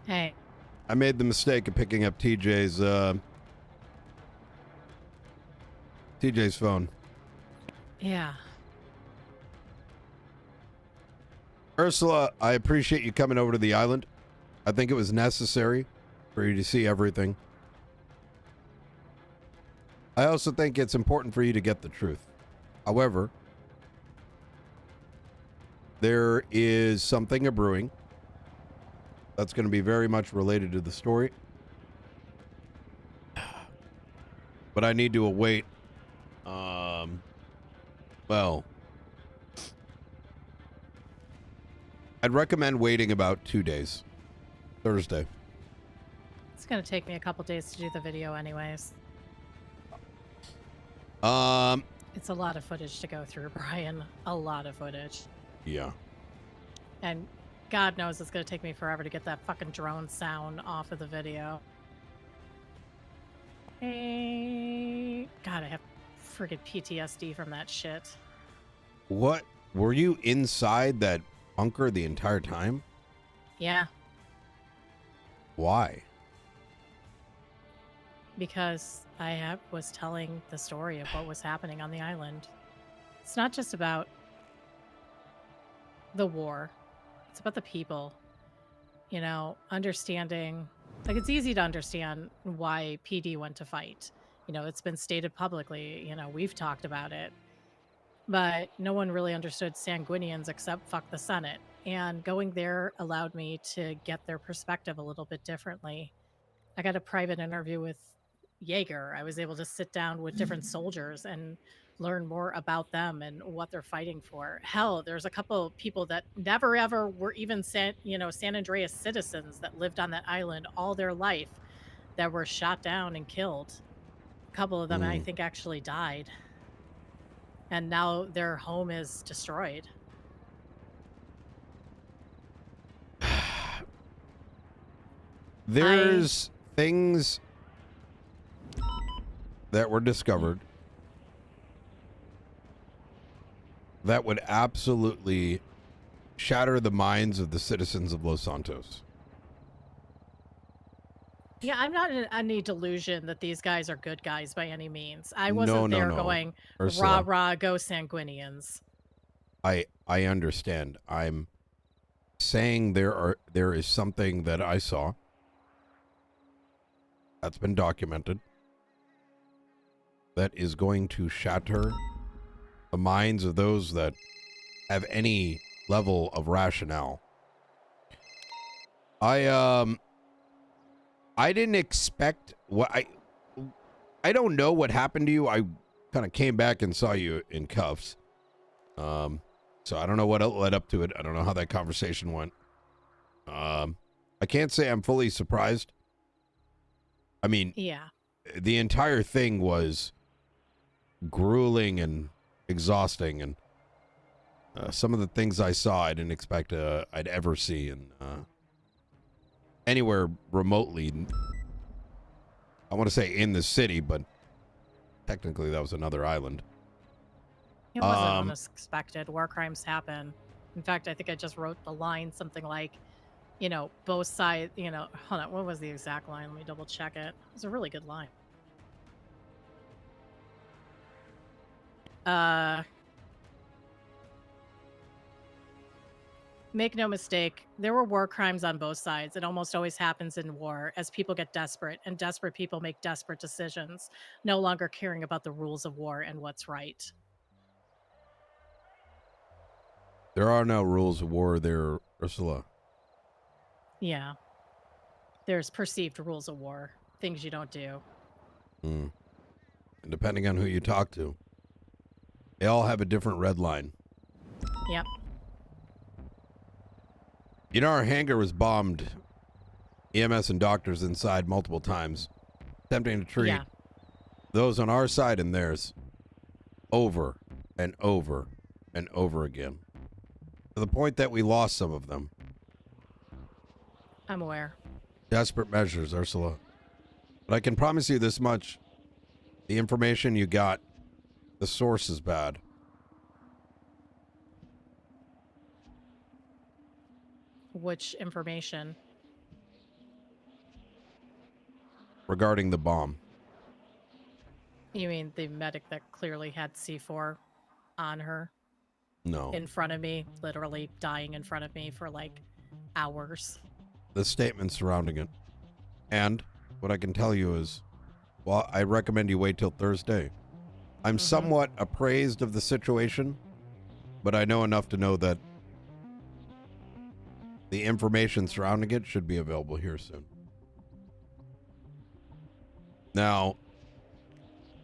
Hey. I made the mistake of picking up TJ's phone. Yeah. Ursula, I appreciate you coming over to the island. I think it was necessary for you to see everything. I also think it's important for you to get the truth. However, there is something brewing that's going to be very much related to the story. But I need to await, well, I'd recommend waiting about 2 days. Thursday. It's going to take me a couple days to do the video anyways. It's a lot of footage to go through, Brian. A lot of footage. Yeah. And God knows it's going to take me forever to get that fucking drone sound off of the video. Hey. God, I have friggin' PTSD from that shit. What? Were you inside that bunker the entire time? Yeah. Why? Because I was telling the story of what was happening on the island. It's not just about the war. It's about the people. You know, understanding... Like, it's easy to understand why PD went to fight. You know, it's been stated publicly. You know, we've talked about it. But no one really understood Sanguinians except fuck the Senate. And going there allowed me to get their perspective a little bit differently. I got a private interview with Jaeger. I was able to sit down with different soldiers and learn more about them and what they're fighting for. Hell, there's a couple of people that never ever were even San Andreas citizens that lived on that island all their life that were shot down and killed. A couple of them, I think, actually died. And now their home is destroyed. There's things that were discovered that would absolutely shatter the minds of the citizens of Los Santos. Yeah, I'm not in any delusion that these guys are good guys by any means. I wasn't there going, Ursula, rah, rah, go Sanguinians. I understand. I'm saying there is something that I saw that's been documented that is going to shatter the minds of those that have any level of rationale. I didn't expect what I don't know what happened to you. I kind of came back and saw you in cuffs. So I don't know what led up to it. I don't know how that conversation went. I can't say I'm fully surprised. I mean, yeah, the entire thing was grueling and exhausting, and some of the things I saw I didn't expect I'd ever see in anywhere remotely. I want to say in the city, but technically that was another island. it wasn't unexpected. War crimes happen. In fact, I think I just wrote the line something like, you know, both sides, you know, hold on, what was the exact line? Let me double check it. It was a really good line. Make no mistake, there were war crimes on both sides. It almost always happens in war as people get desperate, and desperate people make desperate decisions, no longer caring about the rules of war and what's right. There are no rules of war there, Ursula. Yeah. There's perceived rules of war, things you don't do. And depending on who you talk to, they all have a different red line. Yep. You know, our hangar was bombed. EMS and doctors inside multiple times, attempting to treat those on our side and theirs over and over and over again, to the point that we lost some of them. I'm aware. Desperate measures, Ursula. But I can promise you this much. The information you got, the source is bad. Which information? regarding the bomb. You mean the medic that clearly had C4 on her No. in front of me, literally dying in front of me for like hours? The statement surrounding it. And what I can tell you is, well, I recommend you wait till Thursday. I'm somewhat appraised of the situation, but I know enough to know that the information surrounding it should be available here soon. Now,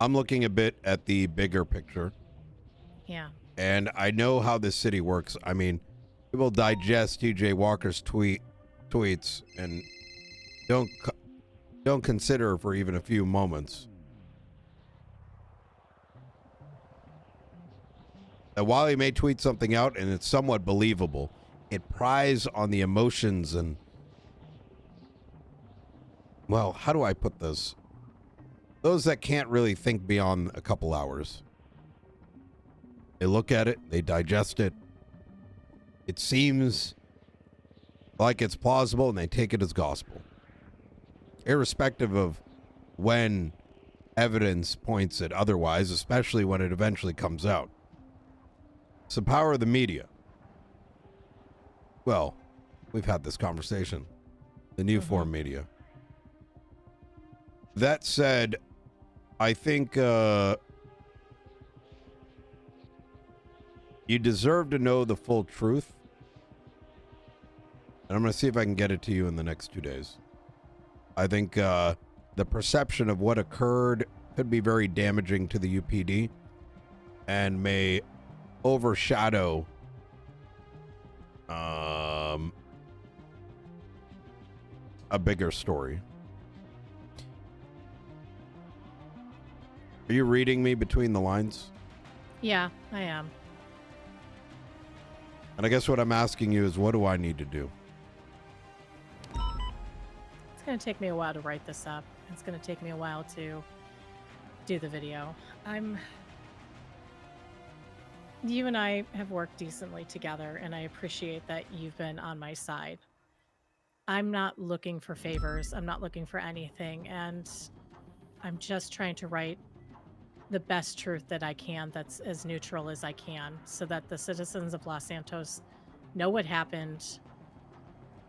I'm looking a bit at the bigger picture. Yeah. And I know how this city works. I mean, people digest TJ Walker's tweets and don't consider for even a few moments that while he may tweet something out and it's somewhat believable, it pries on the emotions and, well, how do I put this? Those that can't really think beyond a couple hours. They look at it, they digest it. It seems like it's plausible and they take it as gospel. Irrespective of when evidence points it otherwise, especially when it eventually comes out. It's the power of the media. Well, we've had this conversation. The new form media. That said, I think you deserve to know the full truth. And I'm going to see if I can get it to you in the next 2 days. I think the perception of what occurred could be very damaging to the UPD and may overshadow a bigger story. Are you reading me between the lines? Yeah, I am. And I guess what I'm asking you is, what do I need to do? It's going to take me a while to write this up. It's going to take me a while to do the video. You and I have worked decently together, and I appreciate that you've been on my side. I'm not looking for favors. I'm not looking for anything, and I'm just trying to write the best truth that I can that's as neutral as I can so that the citizens of Los Santos know what happened,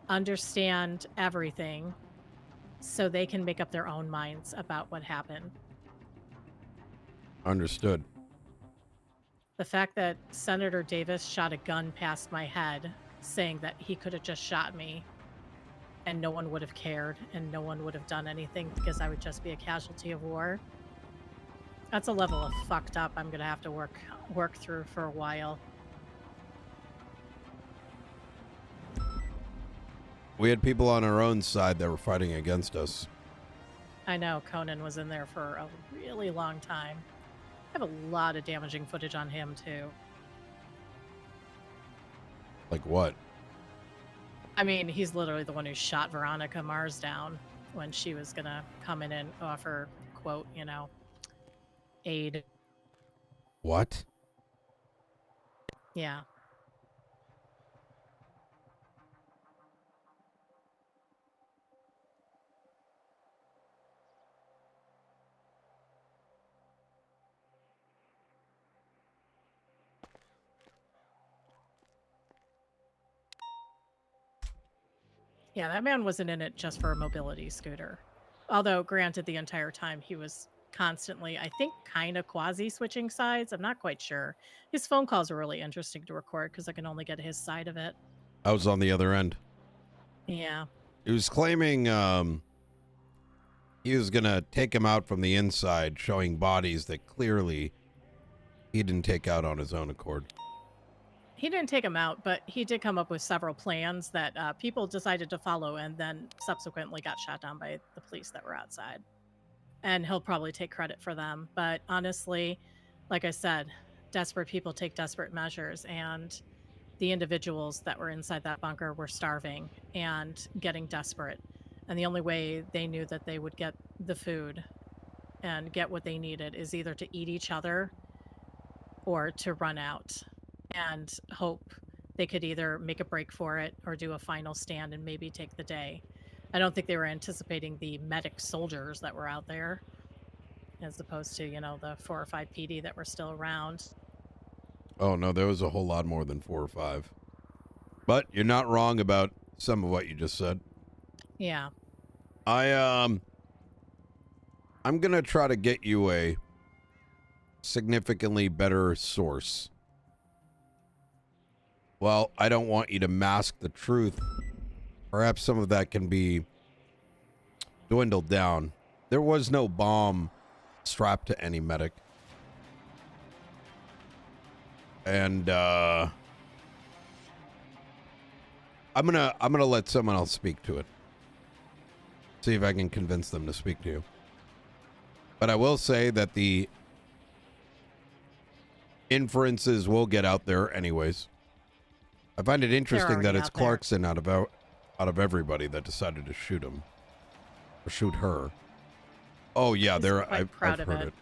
understand everything, so they can make up their own minds about what happened. Understood. The fact that Senator Davis shot a gun past my head saying that he could have just shot me and no one would have cared and no one would have done anything because I would just be a casualty of war. That's a level of fucked up I'm gonna have to work through for a while. We had people on our own side that were fighting against us. I know Conan was in there for a really long time. I have a lot of damaging footage on him too. Like what? I mean, he's literally the one who shot Veronica Mars down when she was gonna come in and offer, quote, aid. What? Yeah. Yeah, that man wasn't in it just for a mobility scooter. Although, granted, the entire time he was constantly, I think, kind of quasi-switching sides. I'm not quite sure. His phone calls were really interesting to record because I can only get his side of it. I was on the other end. Yeah. He was claiming he was going to take him out from the inside, showing bodies that clearly he didn't take out on his own accord. He didn't take him out, but he did come up with several plans that people decided to follow and then subsequently got shot down by the police that were outside. And he'll probably take credit for them. But honestly, like I said, desperate people take desperate measures. And the individuals that were inside that bunker were starving and getting desperate. And the only way they knew that they would get the food and get what they needed is either to eat each other or to run out and hope they could either make a break for it or do a final stand and maybe take the day. I don't think they were anticipating the medic soldiers that were out there, as opposed to, the 4 or 5 PD that were still around. Oh, no, there was a whole lot more than 4 or 5. But you're not wrong about some of what you just said. Yeah. I'm going to try to get you a significantly better source. Well, I don't want you to mask the truth. Perhaps some of that can be dwindled down. There was no bomb strapped to any medic. And I'm gonna let someone else speak to it. See if I can convince them to speak to you. But I will say that the inferences will get out there anyways. I find it interesting that it's Clarkson out of everybody that decided to shoot him. Or shoot her. Oh yeah, I've heard it.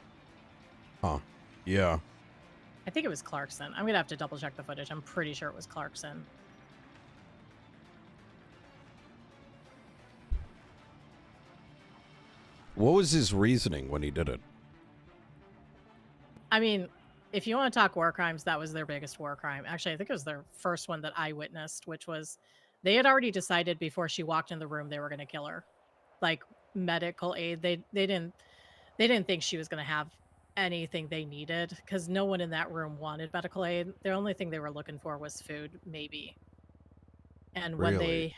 Huh. Yeah. I think it was Clarkson. I'm gonna have to double check the footage. I'm pretty sure it was Clarkson. What was his reasoning when he did it? I mean, if you want to talk war crimes, that was their biggest war crime. Actually, I think it was their first one that I witnessed, which was they had already decided before she walked in the room they were going to kill her. Like medical aid, they didn't think she was going to have anything they needed because no one in that room wanted medical aid. The only thing they were looking for was food, maybe. And when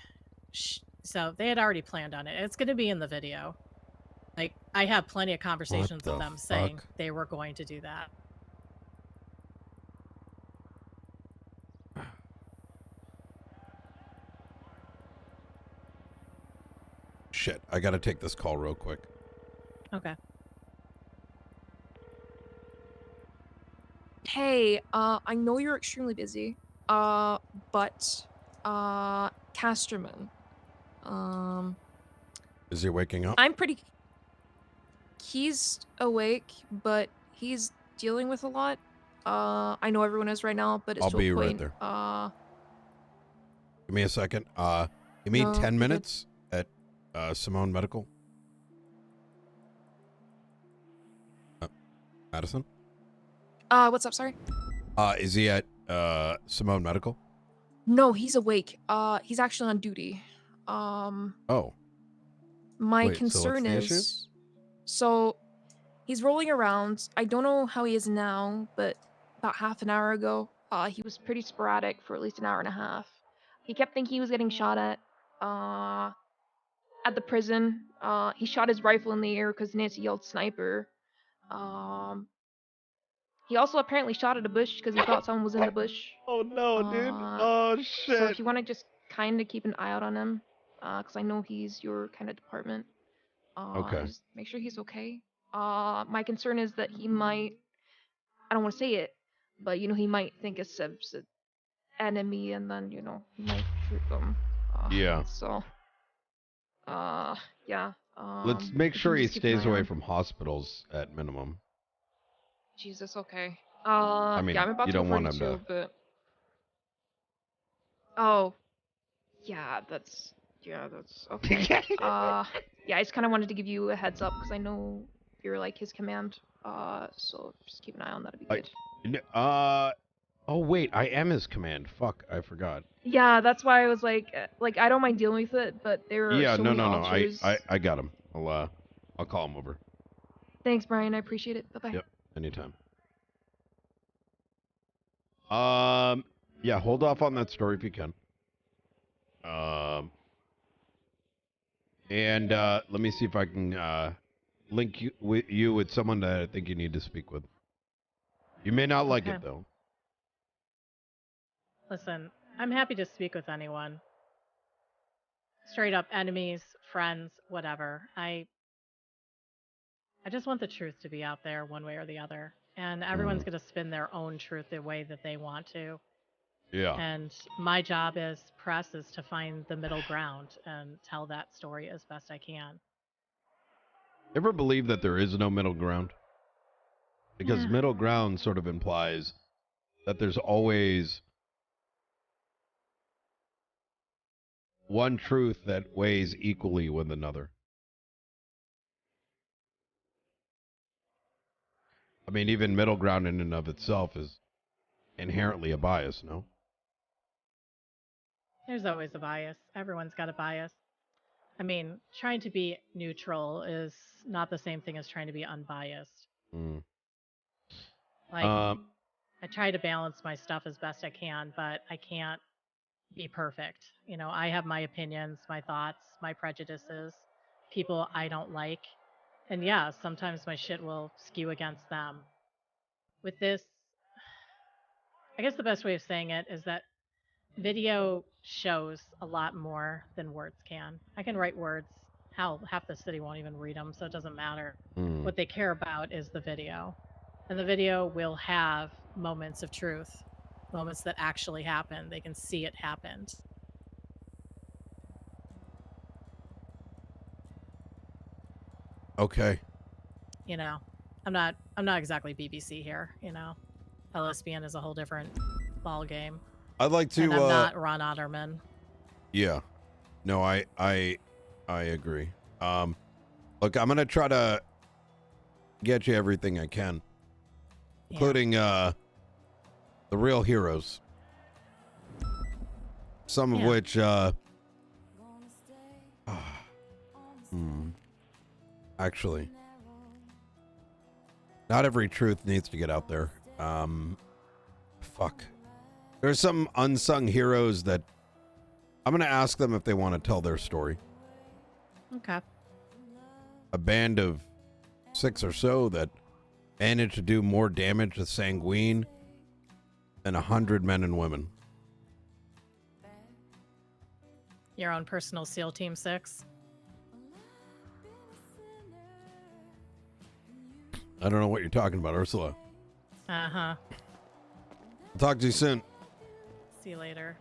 so they had already planned on it. It's going to be in the video. Like, I have plenty of conversations with them saying they were going to do that. Shit, I gotta take this call real quick. Okay. Hey, I know you're extremely busy, but, Casterman, Is he waking up? He's awake, but he's dealing with a lot. I know everyone is right now, but it's I'll to a be point. right there. Give me a second. Give me 10 minutes at Simone Medical. Madison? What's up, sorry? Is he at Simone Medical? No, he's awake. He's actually on duty. Oh. My concern is... So, he's rolling around. I don't know how he is now, but about half an hour ago, he was pretty sporadic for at least an hour and a half. He kept thinking he was getting shot at the prison. He shot his rifle in the air because Nancy yelled sniper. He also apparently shot at a bush because he thought someone was in the bush. Oh no, dude. Oh shit. So if you want to just kind of keep an eye out on him, because I know he's your kind of department. Okay. Just make sure he's okay. My concern is that he might, I don't want to say it, but he might think it's an enemy, and then he might shoot them. Yeah. So, yeah. Let's make sure he stays away from hospitals at minimum. Jesus, okay. I mean, yeah, I'm about you to don't want him too, to. but... Oh, yeah, that's okay. Yeah, I just kind of wanted to give you a heads up because I know you're like his command. So just keep an eye on that. It'd be good. Oh wait, I am his command. Fuck, I forgot. Yeah, that's why I was like I don't mind dealing with it, but there are so many alters. I got him. I'll call him over. Thanks, Brian. I appreciate it. Bye bye. Yep, anytime. Yeah, hold off on that story if you can. And let me see if I can link you with someone that I think you need to speak with. You may not like it though. Listen, I'm happy to speak with anyone. Straight up enemies, friends, whatever. I just want the truth to be out there one way or the other. And everyone's going to spin their own truth the way that they want to. Yeah. And my job as press is to find the middle ground and tell that story as best I can. Ever believe that there is no middle ground? Because middle ground sort of implies that there's always one truth that weighs equally with another. I mean, even middle ground in and of itself is inherently a bias, no? There's always a bias. Everyone's got a bias. I mean, trying to be neutral is not the same thing as trying to be unbiased. Mm. Like, I try to balance my stuff as best I can, but I can't be perfect. You know, I have my opinions, my thoughts, my prejudices, people I don't like. And yeah, sometimes my shit will skew against them. With this, I guess the best way of saying it is that video shows a lot more than words can. I can write words. Hell, half the city won't even read them, so it doesn't matter. What they care about is the video. And the video will have moments of truth, moments that actually happened. They can see it happened. Okay. You know, I'm not exactly BBC here, you know. LSBN is a whole different ball game. I'd like to and I'm not Ron Otterman. Yeah. No, I agree. Look, I'm going to try to get you everything I can, including the real heroes. Some of which actually, not every truth needs to get out there. Fuck. There's some unsung heroes that I'm going to ask them if they want to tell their story. Okay. A band of 6 or so that managed to do more damage to Sanguine than 100 men and women. Your own personal SEAL Team 6? I don't know what you're talking about, Ursula. Uh-huh. I'll talk to you soon. See you later.